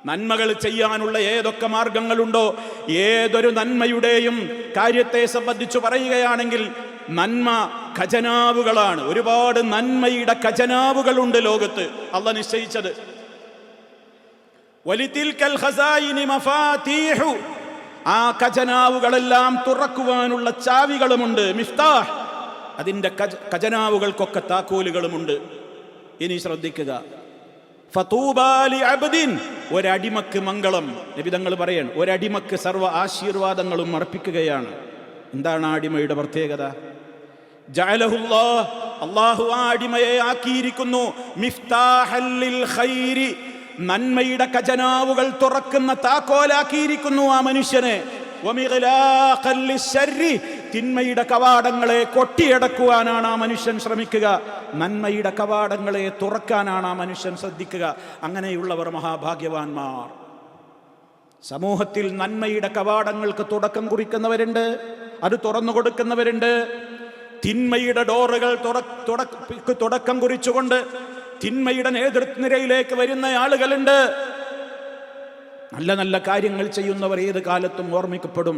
നന്മകൾ ചെയ്യാനുള്ള ഏതൊക്കെ മാർഗങ്ങളുണ്ടോ, ഏതൊരു നന്മയുടെയും കാര്യത്തെ സംബന്ധിച്ച് പറയുകയാണെങ്കിൽ നന്മ ഖജനാവുകളാണ്. ഒരുപാട് നന്മയുടെ ഖജനാവുകളുണ്ട് ലോകത്ത് അല്ലാഹു നിശ്ചയിച്ചത്. വലിതിൽകൽ ഖസായിനി മഫാതീഹു, ആ ഖജനാവുകളെല്ലാം തുറക്കുവാനുള്ള ചാവികളുമുണ്ട്. മിഫ്താഹ്, അതിൻ്റെ ഖജനാവുകൾക്കൊക്കെ താക്കോലുകളുമുണ്ട്. ഇനി ശ്രദ്ധിക്കുക. ഫതൂബാ ലിഅബ്ദിൻ, ഒരടിമക്ക് മംഗളം. നബി തങ്ങൾ പറയാണ് ഒരടിമക്ക് സർവ്വ ആശീർവാദങ്ങളും അർപ്പിക്കുകയാണ്. എന്താണ് ആ അടിമയുടെ പ്രത്യേകത? ജഅലഹുല്ലാഹ്, അല്ലാഹു ആ അടിമയെ ആക്കിയിരിക്കുന്നു മിഫ്താഹൽ ലിൽ ഖൈരി, നന്മയുടെ ഖജനാവുകൾ തുറക്കുന്ന താക്കോലാക്കിയിരിക്കുന്നു ആ മനുഷ്യനെ. വമിഗ്ലാഖൽ ലിശ്ശർരി, തിന്മയുടെ കവാടങ്ങളെ കൊട്ടിയടക്കുവാനാണ് ആ മനുഷ്യൻ ശ്രമിക്കുക. നന്മയുടെ കവാടങ്ങളെ തുറക്കാനാണ് ആ മനുഷ്യൻ ശ്രദ്ധിക്കുക. അങ്ങനെയുള്ളവർ മഹാഭാഗ്യവാന്മാർ. സമൂഹത്തിൽ നന്മയുടെ കവാടങ്ങൾക്ക് തുടക്കം കുറിക്കുന്നവരുണ്ട്, അത് തുറന്നു കൊടുക്കുന്നവരുണ്ട്. തിന്മയുടെ ഡോറുകൾ തുടക്കം കുറിച്ചുകൊണ്ട് തിന്മയുടെ നേതൃനിരയിലേക്ക് വരുന്ന ആളുകളുണ്ട്. നല്ല നല്ല കാര്യങ്ങൾ ചെയ്യുന്നവർ ഏത് കാലത്തും ഓർമ്മിക്കപ്പെടും.